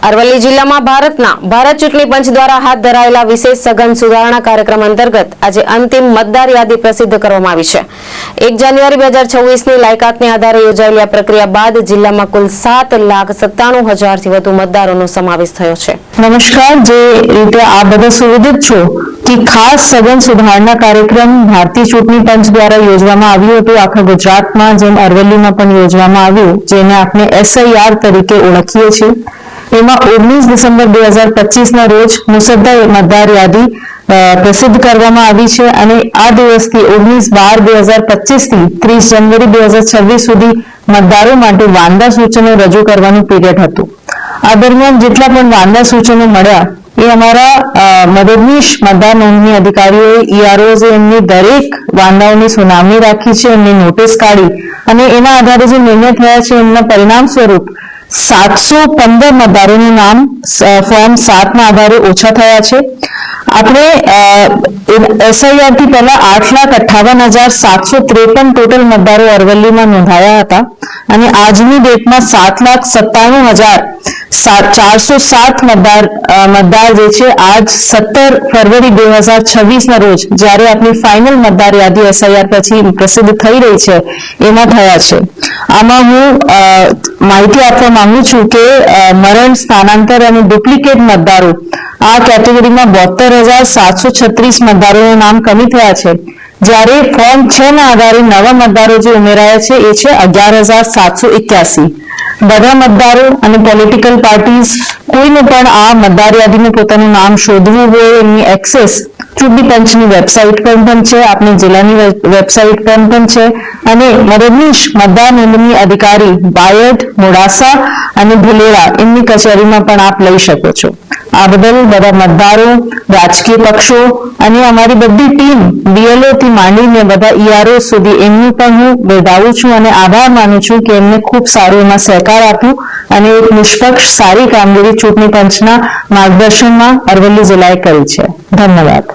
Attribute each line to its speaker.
Speaker 1: અરવલ્લી જિલ્લામાં ભારત ચૂંટણી પંચ દ્વારા હાથ ધરાયેલા વિશેષ સઘન સુધારણા કાર્યક્રમ અંતર્ગત આજે અંતિમ મતદાર યાદી પ્રસિદ્ધ કરવામાં આવી છે। 1 જાન્યુઆરી 2026ની લાયકાતને આધારે યોજાયેલી આ પ્રક્રિયા બાદ જિલ્લામાં કુલ 7,97,000થી વધુ મતદારોનો સમાવેશ થયો છે।
Speaker 2: નમસ્કાર, જે રીતે આ બધા સુવિધિત છો કે ખાસ સઘન સુધારણા કાર્યક્રમ ભારતીય ચૂંટણી પંચ દ્વારા યોજવામાં આવ્યું હતું। આખા ગુજરાતમાં જેમ અરવલ્લીમાં પણ યોજવામાં આવ્યું, જેને આપણે SIR તરીકે ઓળખીએ છીએ। એમાં 19 ડિસેમ્બર 2025ના રોજ મુસદ્દા મતદાર યાદી પ્રસિદ્ધ કરવામાં આવી છે અને આ દિવસથી 19/12/2025થી 30 જાન્યુઆરી 2026 સુધી મતદારો માટે વાંધા સૂચનો રજૂ કરવાનું પીરિયડ હતું। આ દરમિયાન જેટલા પણ વાંધા સૂચનો મળ્યા એ અમારા મદદનીશ મતદાર નોંધણી અધિકારીઓએ EROs એમની દરેક વાંધાઓની સુનાવણી રાખી છે, એમની નોટિસ કાઢી અને એના આધારે જે નિર્ણય થયા છે એમના પરિણામ સ્વરૂપ 715 મતદારોનું નામ ફોર્મ 7ના આધારે ઓછા થયા છે। આપણે SIR થી પહેલા 8,58,753 ટોટલ મતદારો અરવલ્લીમાં નોંધાયા હતા અને આજની ડેટમાં 7,97,407 મતદાર જે છે આજ 17 ફરવરી 2026ના રોજ જ્યારે આપણી ફાઇનલ મતદાર યાદી SIR પછી પ્રસિદ્ધ થઈ રહી છે એમાં થયા છે। આમાં હું માહિતી આપવા માંગુ છું કે મરણ, સ્થાનાંતર અને ડુપ્લિકેટ મતદારો આ કેટેગરીમાં 72,736 મતદારોના નામ કમી થયા છે, જ્યારે ફોર્મ 6 ના આધારે નવા મતદારો જે ઉમેરાયા છે એ છે 11,781। બધા મતદારો અને પોલિટિકલ પાર્ટીઝ કોઈને પણ આ મતદાર યાદીમાં પોતાનું નામ શોધવું હોય એમની એક્સેસ ચૂંટણી પંચની વેબસાઇટ પર પણ છે, આપણી જિલ્લાની વેબસાઇટ પર પણ છે અને મદદનીશ મતદાર નોંધણી અધિકારી બાયડ, મોડાસા અને ભુલેરા એમની કચેરીમાં પણ આપ લઈ શકો છો। આ બદલ બધા મતદારો, રાજકીય પક્ષો અને અમારી બધી ટીમ BLO થી માંડીને બધા EROs સુધી એમનું પણ હું બિરદાવું છું અને આભાર માનું છું કે એમને ખૂબ સારું એમાં સહકાર આપ્યું અને એક નિષ્પક્ષ સારી કામગીરી ચૂંટણી પંચના માર્ગદર્શનમાં અરવલ્લી જિલ્લાએ કરી છે। ધન્યવાદ।